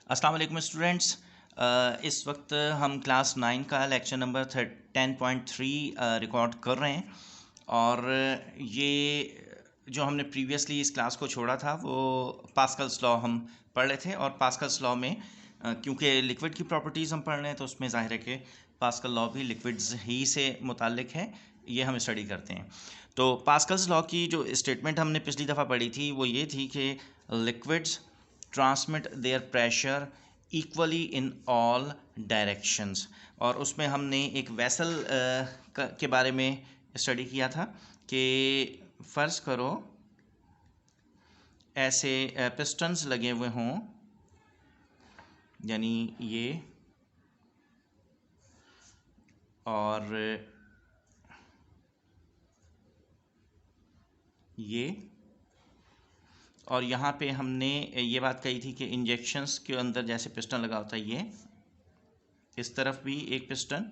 अस्सलाम वालेकुम स्टूडेंट्स। इस वक्त हम क्लास 9 का लेक्चर नंबर 10.3 रिकॉर्ड कर रहे हैं और ये जो हमने प्रीवियसली इस क्लास को छोड़ा था वो पास्कल्स लॉ हम पढ़ रहे थे। और पास्कल्स लॉ में क्योंकि लिक्विड की प्रॉपर्टीज़ हम पढ़ रहे हैं तो उसमें ज़ाहिर है कि पास्कल लॉ भी लिक्विड्स ही से मुताल्लिक है, ये हम स्टडी करते हैं। तो पास्कल्स लॉ की जो स्टेटमेंट हमने पिछली दफ़ा पढ़ी थी वो ये थी कि liquids transmit their pressure equally in all directions. और उसमें हमने एक वेसल के बारे में स्टडी किया था कि फ़र्ज़ करो ऐसे पिस्टन्स लगे हुए हों, यानी ये और ये, और यहाँ पे हमने ये बात कही थी कि इंजेक्शंस के अंदर जैसे पिस्टन लगा होता है, ये इस तरफ भी एक पिस्टन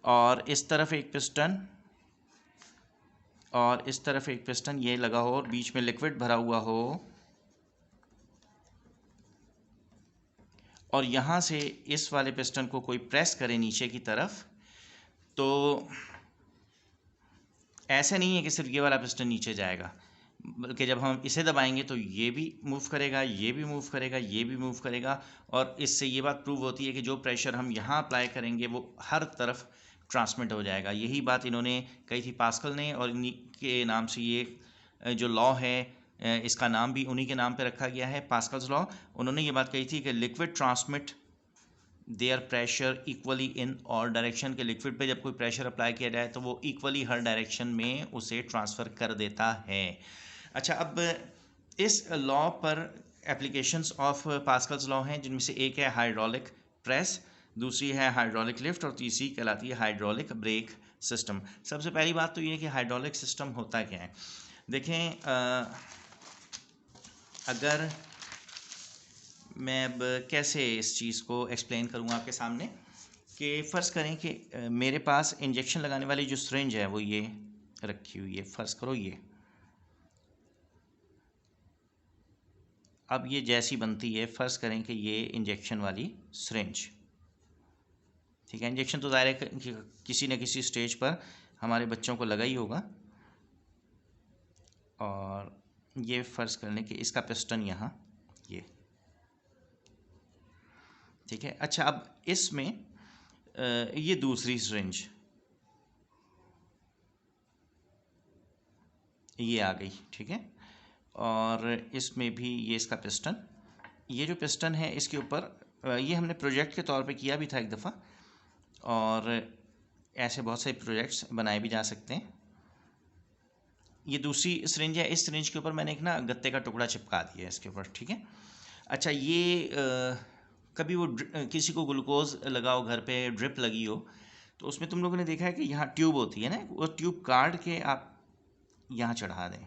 और इस तरफ एक पिस्टन और इस तरफ एक पिस्टन ये लगा हो और बीच में लिक्विड भरा हुआ हो, और यहाँ से इस वाले पिस्टन को कोई प्रेस करे नीचे की तरफ, तो ऐसे नहीं है कि सिर्फ ये वाला पिस्टन नीचे जाएगा, बल्कि जब हम इसे दबाएंगे तो ये भी मूव करेगा, ये भी मूव करेगा, ये भी मूव करेगा। और इससे ये बात प्रूव होती है कि जो प्रेशर हम यहाँ अप्लाई करेंगे वो हर तरफ ट्रांसमिट हो जाएगा। यही बात इन्होंने कही थी पास्कल ने, और इन्हीं के नाम से ये जो लॉ है इसका नाम भी उन्हीं के नाम पे रखा गया है, पास्कल्स लॉ। उन्होंने ये बात कही थी कि liquid transmit their pressure equally in all direction, के लिक्विड पे जब कोई प्रेशर अप्लाई किया जाए तो वो इक्वली हर डायरेक्शन में उसे ट्रांसफ़र कर देता है। अच्छा, अब इस लॉ पर एप्लीकेशंस ऑफ पास्कल्स लॉ हैं, जिनमें से एक है हाइड्रोलिक प्रेस, दूसरी है हाइड्रोलिक लिफ्ट और तीसरी कहलाती है हाइड्रोलिक ब्रेक सिस्टम। सबसे पहली बात तो ये है कि हाइड्रोलिक सिस्टम होता क्या है। देखें, अगर मैं अब कैसे इस चीज़ को एक्सप्लेन करूँगा आपके सामने, कि फ़र्ज़ करें कि मेरे पास इंजेक्शन लगाने वाली जो सिरिंज है वो ये रखी हुई है, फ़र्ज़ करो ये। अब ये जैसी बनती है, फ़र्ज़ करें कि ये इंजेक्शन वाली सिरिंज, ठीक है। इंजेक्शन तो ज़ाहिर है कि किसी न किसी स्टेज पर हमारे बच्चों को लगा ही होगा, और ये फ़र्ज़ कर लें कि इसका पिस्टन यहाँ ये, ठीक है। अच्छा, अब इसमें ये दूसरी सिरिंज ये आ गई, ठीक है, और इसमें भी ये इसका पिस्टन, ये जो पिस्टन है इसके ऊपर ये हमने प्रोजेक्ट के तौर पे किया भी था एक दफ़ा, और ऐसे बहुत सारे प्रोजेक्ट्स बनाए भी जा सकते हैं। ये दूसरी सिरिंज है, इस सिरिंज के ऊपर मैंने एक ना गत्ते का टुकड़ा चिपका दिया है इसके ऊपर, ठीक है। अच्छा, ये कभी वो किसी को ग्लूकोज लगाओ घर पे, ड्रिप लगी हो, तो उसमें तुम लोगों ने देखा है कि यहाँ ट्यूब होती है ना, वो ट्यूब काट के आप यहाँ चढ़ा दें,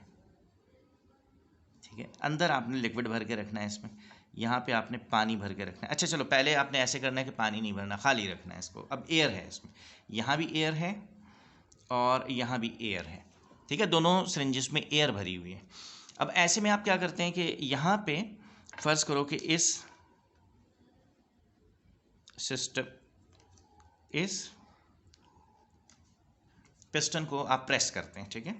ठीक है। अंदर आपने लिक्विड भर के रखना है इसमें, यहाँ पे आपने पानी भर के रखना है। अच्छा चलो, पहले आपने ऐसे करना है कि पानी नहीं भरना, खाली रखना है इसको। अब एयर है इसमें, यहाँ भी एयर है और यहाँ भी एयर है, ठीक है, दोनों सिरिंजेस में एयर भरी हुई है। अब ऐसे में आप क्या करते हैं कि यहाँ पे फ़र्ज़ करो कि इस सिस्टम, इस पिस्टन को आप प्रेस करते हैं, ठीक है।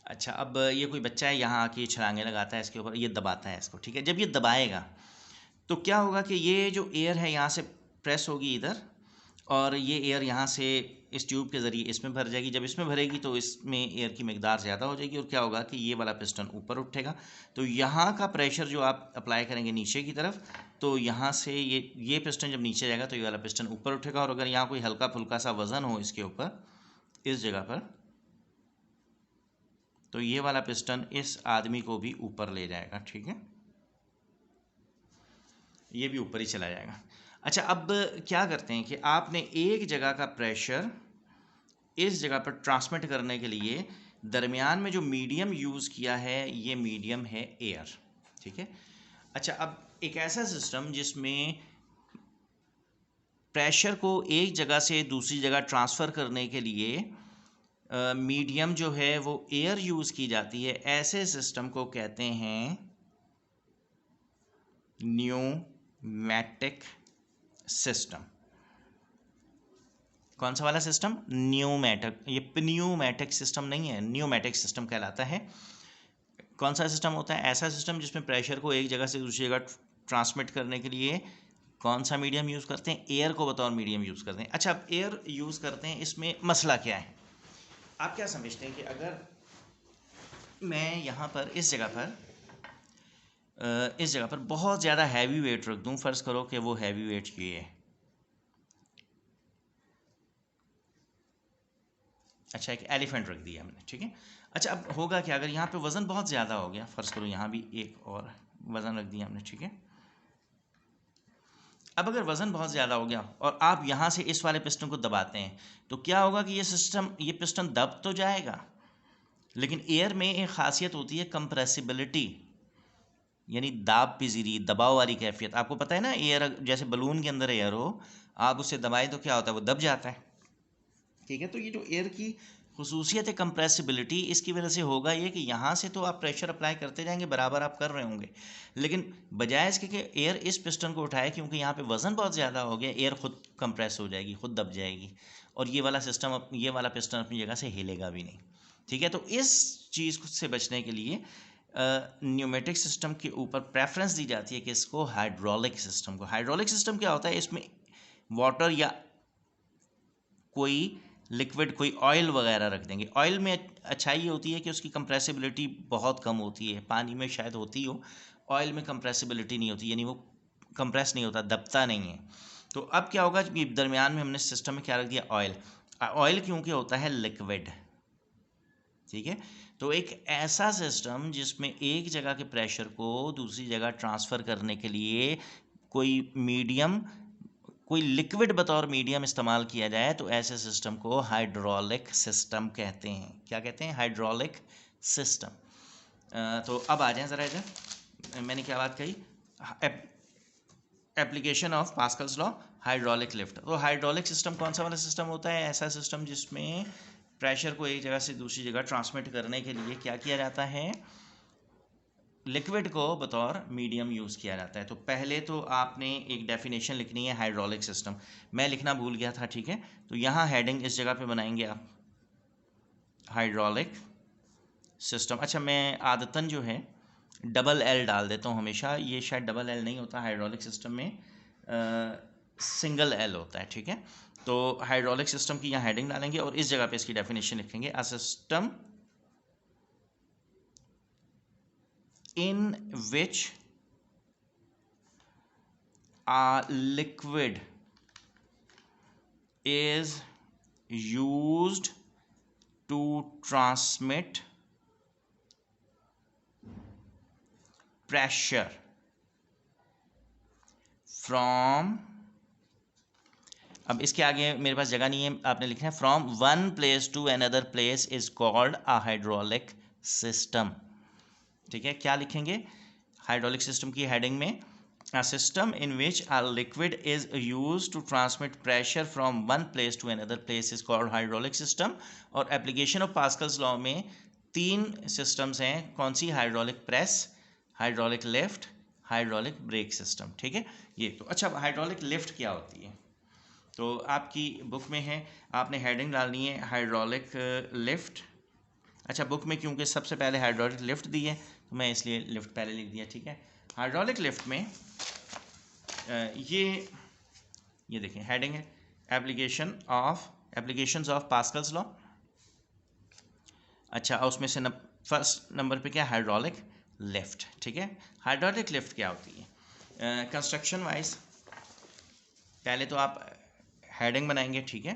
अच्छा, अब ये कोई बच्चा है, यहाँ आके छलांगे लगाता है इसके ऊपर, ये दबाता है इसको, ठीक है। जब ये दबाएगा तो क्या होगा कि ये जो एयर है यहाँ से प्रेस होगी इधर, और ये एयर यहाँ से इस ट्यूब के ज़रिए इसमें भर जाएगी। जब इसमें भरेगी तो इसमें एयर की मिकदार ज़्यादा हो जाएगी, और क्या होगा कि ये वाला पिस्टन ऊपर उठेगा। तो यहाँ का प्रेशर जो आप अप्लाई करेंगे नीचे की तरफ, तो यहाँ से ये पिस्टन जब नीचे जाएगा तो ये वाला पिस्टन ऊपर उठेगा, और अगर यहाँ कोई हल्का फुल्का सा वज़न हो इसके ऊपर, इस जगह पर, तो ये वाला पिस्टन इस आदमी को भी ऊपर ले जाएगा, ठीक है, ये भी ऊपर ही चला जाएगा। अच्छा, अब क्या करते हैं कि आपने एक जगह का प्रेशर इस जगह पर ट्रांसमिट करने के लिए दरमियान में जो मीडियम यूज़ किया है, ये मीडियम है एयर, ठीक है। अच्छा, अब एक ऐसा सिस्टम जिसमें प्रेशर को एक जगह से दूसरी जगह ट्रांसफ़र करने के लिए मीडियम जो है वो एयर यूज की जाती है, ऐसे सिस्टम को कहते हैं न्यूमैटिक सिस्टम। कौन सा वाला सिस्टम? न्यूमैटिक। ये प्न्यूमैटिक सिस्टम नहीं है, न्यूमैटिक सिस्टम कहलाता है। कौन सा सिस्टम होता है? ऐसा सिस्टम जिसमें प्रेशर को एक जगह से दूसरी जगह ट्रांसमिट करने के लिए कौन सा मीडियम यूज़ करते हैं? एयर को बतौर मीडियम यूज़ करते हैं। अच्छा, अब एयर यूज़ करते हैं, इसमें मसला क्या है? आप क्या समझते हैं कि अगर मैं यहाँ पर इस जगह पर बहुत ज़्यादा हैवी वेट रख दूँ, फ़र्ज़ करो कि वो हैवी वेट ये है। अच्छा, एक एलिफेंट रख दिया हमने, ठीक है। अच्छा, अब होगा क्या अगर यहाँ पे वज़न बहुत ज़्यादा हो गया? फ़र्ज़ करो यहाँ भी एक और वज़न रख दिया हमने, ठीक है। अब अगर वज़न बहुत ज़्यादा हो गया और आप यहाँ से इस वाले पिस्टन को दबाते हैं, तो क्या होगा कि ये पिस्टन दब तो जाएगा, लेकिन एयर में एक ख़ासियत होती है कंप्रेसिबिलिटी, यानी दाब पिजीरी, दबाव वाली कैफियत। आपको पता है ना, एयर जैसे बलून के अंदर एयर हो, आप उसे दबाएं तो क्या होता है? वो दब जाता है, ठीक है। तो ये जो एयर की खुसूसियत है कंप्रेसिबिलिटी, इसकी वजह से होगा ये कि यहाँ से तो आप प्रेशर अप्लाई करते जाएंगे, बराबर आप कर रहे होंगे, लेकिन बजाय इसके कि एयर इस पिस्टन को उठाए, क्योंकि यहाँ पे वज़न बहुत ज़्यादा हो गया, एयर खुद कंप्रेस हो जाएगी, खुद दब जाएगी, और ये वाला पिस्टन अपनी जगह से हिलेगा भी नहीं, ठीक है। तो इस चीज़ से बचने के लिए न्यूमेटिक सिस्टम के ऊपर प्रेफरेंस दी जाती है कि इसको हाइड्रोलिक सिस्टम को। हाइड्रोलिक सिस्टम क्या होता है? इसमें वाटर या कोई लिक्विड, कोई ऑयल वगैरह रख देंगे। ऑयल में अच्छाई ये होती है कि उसकी कंप्रेसिबिलिटी बहुत कम होती है, पानी में शायद होती हो, ऑयल में कंप्रेसिबिलिटी नहीं होती, यानी वो कंप्रेस नहीं होता, दबता नहीं है। तो अब क्या होगा कि दरमियान में हमने सिस्टम में क्या रख दिया? ऑयल। ऑयल क्योंकि होता है लिक्विड, ठीक है। तो एक ऐसा सिस्टम जिसमें एक जगह के प्रेशर को दूसरी जगह ट्रांसफ़र करने के लिए कोई लिक्विड बतौर मीडियम इस्तेमाल किया जाए, तो ऐसे सिस्टम को हाइड्रोलिक सिस्टम कहते हैं। क्या कहते हैं? Hydraulic system. तो अब आ जाएं ज़रा इधर, मैंने क्या बात कही? Application of Pascal's law, hydraulic lift. तो हाइड्रोलिक सिस्टम कौन सा वाला सिस्टम होता है? ऐसा सिस्टम जिसमें प्रेशर को एक जगह से दूसरी जगह ट्रांसमिट करने के लिए क्या किया जाता है? लिक्विड को बतौर मीडियम यूज़ किया जाता है। तो पहले तो आपने एक डेफिनेशन लिखनी है हाइड्रोलिक सिस्टम, मैं लिखना भूल गया था, ठीक है। तो यहाँ हेडिंग इस जगह पे बनाएंगे आप, हाइड्रोलिक सिस्टम। अच्छा, मैं आदतन जो है डबल एल डाल देता हूँ हमेशा, ये शायद डबल एल नहीं होता हाइड्रोलिक सिस्टम में, सिंगल एल होता है, ठीक है। तो हाइड्रोलिक सिस्टम की यहाँ हेडिंग डालेंगे और इस जगह पे इसकी डेफिनेशन लिखेंगे, a system in which a liquid is used to transmit pressure from, अब इसके आगे मेरे पास जगह नहीं है, आपने लिखना है from one place to another place is called a hydraulic system, ठीक है। क्या लिखेंगे हाइड्रोलिक सिस्टम की हेडिंग में? A system in which a liquid is used to transmit pressure from one place to another place is called hydraulic system. और application of Pascal's law में 3 systems हैं, कौन सी? Hydraulic press, hydraulic lift, hydraulic brake system, ठीक है। ये तो अच्छा, हाइड्रोलिक लिफ्ट क्या होती है? तो आपकी बुक में है, आपने हेडिंग डालनी है हाइड्रोलिक लिफ्ट। अच्छा, बुक में क्योंकि सबसे पहले हाइड्रोलिक लिफ्ट दी है तो मैं इसलिए लिफ्ट पहले लिख दिया, ठीक है। हाइड्रोलिक लिफ्ट में ये देखें हेडिंग है एप्लीकेशंस ऑफ पास्कल्स लॉ। अच्छा, उसमें से फर्स्ट नंबर पे क्या? हाइड्रोलिक लिफ्ट, ठीक है। हाइड्रोलिक लिफ्ट क्या होती है? कंस्ट्रक्शन वाइज पहले तो आप हेडिंग बनाएंगे, ठीक है,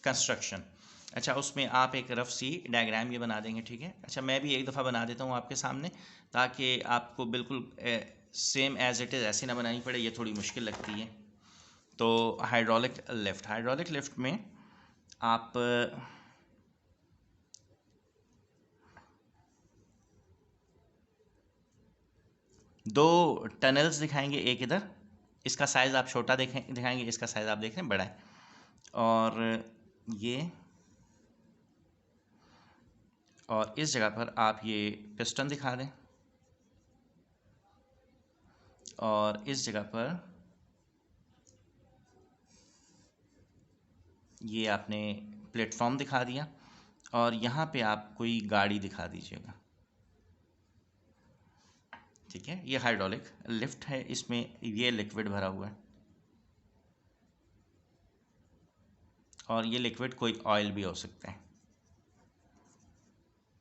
कंस्ट्रक्शन। अच्छा, उसमें आप एक रफ सी डायग्राम ये बना देंगे, ठीक है। अच्छा, मैं भी एक दफ़ा बना देता हूँ आपके सामने, ताकि आपको बिल्कुल सेम एज इट इज़ ऐसे ना बनानी पड़े, ये थोड़ी मुश्किल लगती है। तो हाइड्रोलिक लिफ्ट में आप दो टनल्स दिखाएंगे, एक इधर, इसका साइज़ आप छोटा दिखाएंगे, इसका साइज़ आप देख रहे हैं बड़ा है, और ये और इस जगह पर आप ये पिस्टन दिखा दें और इस जगह पर ये आपने प्लेटफॉर्म दिखा दिया और यहाँ पे आप कोई गाड़ी दिखा दीजिएगा। ठीक है, ये हाइड्रोलिक लिफ्ट है, इसमें ये लिक्विड भरा हुआ है और ये लिक्विड कोई ऑयल भी हो सकता है।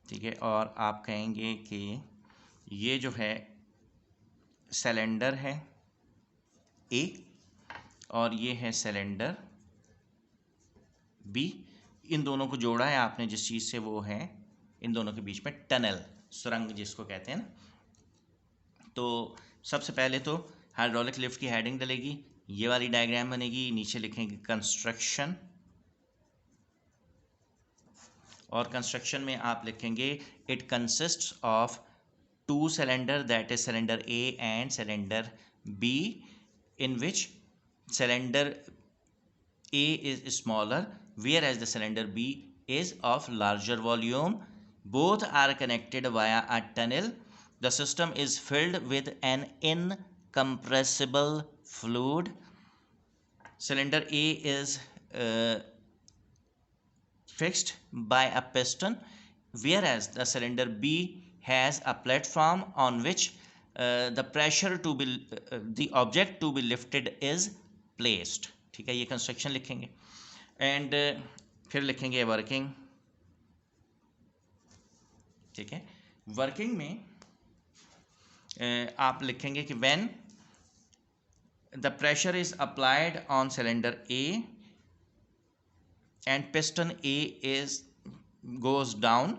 ठीक है, और आप कहेंगे कि ये जो है सिलेंडर है ए और ये है सिलेंडर बी। इन दोनों को जोड़ा है आपने जिस चीज़ से, वो है इन दोनों के बीच में टनल, सुरंग जिसको कहते हैं ना। तो सबसे पहले तो हाइड्रोलिक लिफ्ट की हेडिंग डलेगी, ये वाली डायग्राम बनेगी, नीचे लिखेंगे कंस्ट्रक्शन और कंस्ट्रक्शन में आप लिखेंगे it consists of two cylinder, that is cylinder A and cylinder B, in which cylinder A is smaller whereas the cylinder B is of larger volume. Both are connected via a tunnel. The system is filled with an incompressible fluid. Cylinder A is fixed by a piston, whereas the cylinder B has a platform on which the pressure to be the object to be lifted is placed. ठीक है, ये construction लिखेंगे and फिर लिखेंगे working. ठीक है, working में आप लिखेंगे कि when the pressure is applied on cylinder A and piston A is goes down,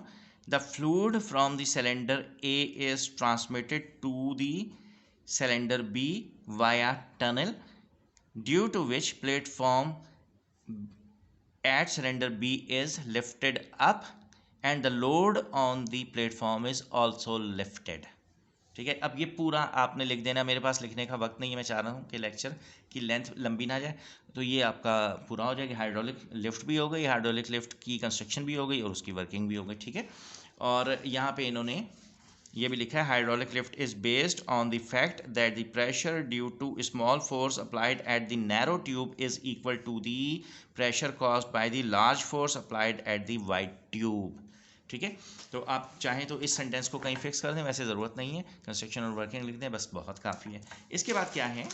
the fluid from the cylinder A is transmitted to the cylinder B via tunnel, due to which platform at cylinder B is lifted up and the load on the platform is also lifted. ठीक है, अब ये पूरा आपने लिख देना, मेरे पास लिखने का वक्त नहीं है, मैं चाह रहा हूँ कि लेक्चर की लेंथ लंबी ना जाए, तो ये आपका पूरा हो जाएगा। हाइड्रोलिक लिफ्ट भी हो गई, हाइड्रोलिक लिफ्ट की कंस्ट्रक्शन भी हो गई और उसकी वर्किंग भी हो गई। ठीक है, और यहाँ पे इन्होंने ये भी लिखा है hydraulic lift is based on the fact that the pressure due to small force applied at the narrow tube is equal to the pressure caused by the large force applied at the wide tube. ठीक है, तो आप चाहें तो इस sentence को कहीं fix कर दें, वैसे ज़रूरत नहीं है, कंस्ट्रक्शन और वर्किंग लिख दें, बस बहुत काफ़ी है। इसके बाद क्या है,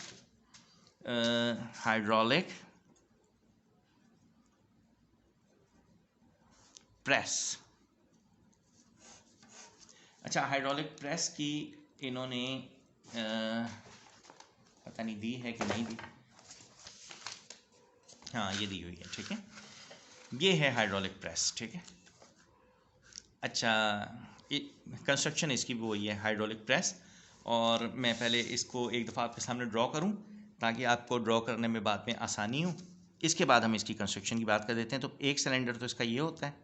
हाइड्रोलिक प्रेस। अच्छा, हाइड्रोलिक प्रेस की इन्होंने पता नहीं दी है कि नहीं दी, हाँ ये दी हुई है। ठीक है, ये है हाइड्रोलिक प्रेस। ठीक है, अच्छा कंस्ट्रक्शन इसकी भी वही है, हाइड्रोलिक प्रेस। और मैं पहले इसको एक दफ़ा आपके सामने ड्रॉ करूं ताकि आपको ड्रॉ करने में बाद में आसानी हो, इसके बाद हम इसकी कंस्ट्रक्शन की बात कर देते हैं। तो एक सिलेंडर तो इसका ये होता है,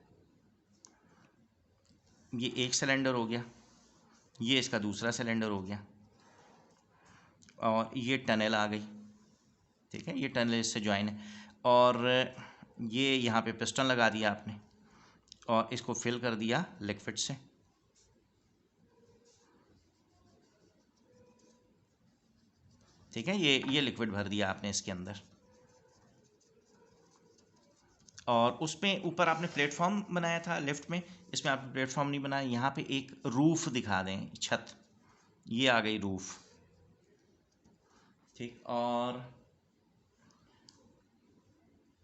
ये एक सिलेंडर हो गया, ये इसका दूसरा सिलेंडर हो गया और ये टनल आ गई। ठीक है, ये टनल इससे ज्वाइन है और ये यहाँ पे पिस्टन लगा दिया आपने और इसको फिल कर दिया लिक्विड से। ठीक है, ये लिक्विड भर दिया आपने इसके अंदर और उसमें ऊपर आपने प्लेटफॉर्म बनाया था लिफ्ट में, इसमें आपने प्लेटफॉर्म नहीं बनाया। यहाँ पे एक रूफ दिखा दें, छत, ये आ गई रूफ। ठीक, और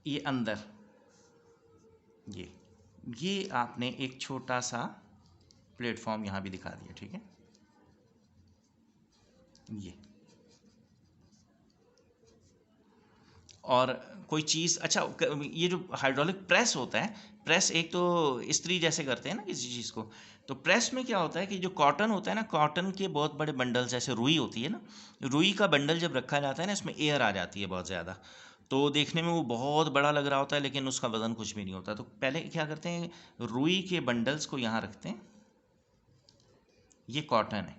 ये अंदर ये आपने एक छोटा सा प्लेटफॉर्म यहाँ भी दिखा दिया। ठीक है, ये और कोई चीज़, अच्छा ये जो हाइड्रोलिक प्रेस होता है, प्रेस एक तो इस्त्री जैसे करते हैं ना किसी चीज़ को, तो प्रेस में क्या होता है कि जो कॉटन होता है ना, कॉटन के बहुत बड़े बंडल, जैसे रुई होती है ना, रुई का बंडल जब रखा जाता है ना, इसमें एयर आ जाती है बहुत ज़्यादा, तो देखने में वो बहुत बड़ा लग रहा होता है लेकिन उसका वज़न कुछ भी नहीं होता। तो पहले क्या करते हैं, रुई के बंडल्स को यहाँ रखते हैं, ये कॉटन है,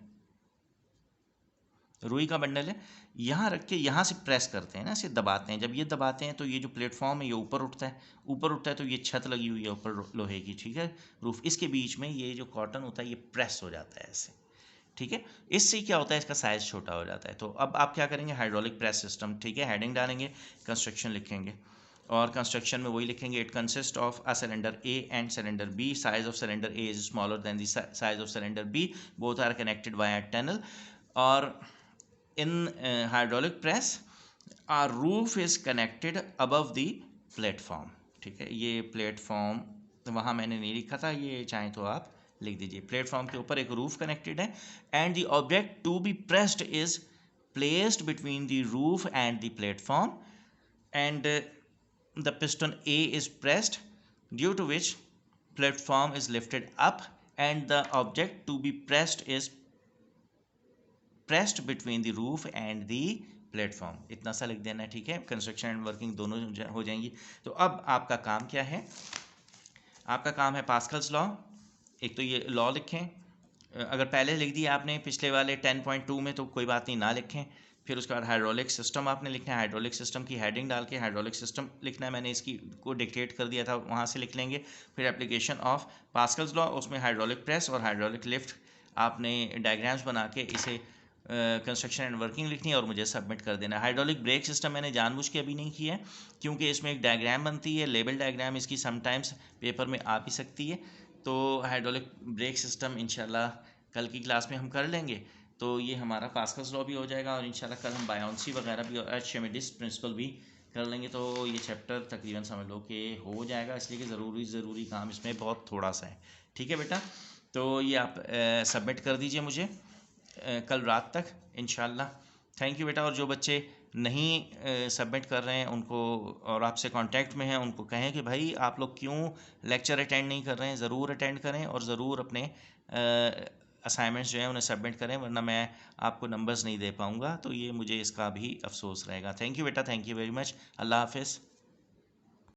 रुई का बंडल है, यहाँ रख के यहाँ से प्रेस करते हैं ना, इसे दबाते हैं। जब ये दबाते हैं तो ये जो प्लेटफॉर्म है ये ऊपर उठता है, ऊपर उठता है तो ये छत लगी हुई है ऊपर लोहे की, ठीक है, रूफ, इसके बीच में ये जो कॉटन होता है ये प्रेस हो जाता है ऐसे, ठीक है। इससे क्या होता है, इसका साइज़ छोटा हो जाता है। तो अब आप क्या करेंगे, हाइड्रोलिक प्रेस सिस्टम, ठीक है, हेडिंग डालेंगे, कंस्ट्रक्शन लिखेंगे, और कंस्ट्रक्शन में वही लिखेंगे, it consist of a cylinder A and cylinder B, size of cylinder A is smaller than the size of cylinder B, both are connected by a tunnel, और in hydraulic press our roof is connected above the platform, ठीक है। ये platform वहाँ मैंने नहीं लिखा था, ये चाहें तो आप लिख दीजिए। प्लेटफॉर्म के ऊपर एक रूफ कनेक्टेड है, and the object to be pressed is placed between the roof and the platform, and the piston A is pressed, due to which platform is lifted up, and the object to be pressed is pressed between the roof and the platform. इतना सा लिख देना है, ठीक है। Construction and working दोनों हो जाएंगी। तो अब आपका काम क्या है, आपका काम है पास्कल्स लॉ। एक तो ये लॉ लिखें, अगर पहले लिख दिया आपने पिछले वाले 10.2 में तो कोई बात नहीं, ना लिखें। फिर उसके बाद हाइड्रोलिक सिस्टम आपने लिखना है, हाइड्रोलिक सिस्टम की हेडिंग डाल के हाइड्रोलिक सिस्टम लिखना है, मैंने इसकी को डिक्टेट कर दिया था, वहाँ से लिख लेंगे। फिर एप्लीकेशन ऑफ पास्कल्स लॉ, उसमें हाइड्रोलिक प्रेस और हाइड्रोलिक लिफ्ट आपने डायग्राम्स बना के इसे कंस्ट्रक्शन एंड वर्किंग लिखनी है और मुझे सबमिट कर देना है। हाइड्रोलिक ब्रेक सिस्टम मैंने जानबूझ के अभी नहीं किया है, क्योंकि इसमें एक डायग्राम बनती है, लेबल डायग्राम, इसकी समटाइम्स पेपर में आ भी सकती है। तो हाइड्रोलिक ब्रेक सिस्टम इंशाल्लाह कल की क्लास में हम कर लेंगे। तो ये हमारा पास्कल्स लॉ भी हो जाएगा, और इंशाल्लाह कल हम बायोन्सी वगैरह भी और आर्चिमेडिस प्रिंसिपल भी कर लेंगे। तो ये चैप्टर तकरीबन समझ लो कि हो जाएगा, इसलिए कि ज़रूरी काम इसमें बहुत थोड़ा सा है, ठीक है बेटा। तो ये आप सबमिट कर दीजिए मुझे कल रात तक इंशाल्लाह। थैंक यू बेटा। और जो बच्चे नहीं सबमिट कर रहे हैं उनको, और आपसे कांटेक्ट में हैं, उनको कहें कि भाई आप लोग क्यों लेक्चर अटेंड नहीं कर रहे हैं, ज़रूर अटेंड करें और ज़रूर अपने असाइनमेंट्स जो हैं उन्हें सबमिट करें, वरना मैं आपको नंबर्स नहीं दे पाऊँगा, तो ये मुझे इसका भी अफसोस रहेगा। थैंक यू बेटा, थैंक यू वेरी मच। अल्लाह हाफिज़।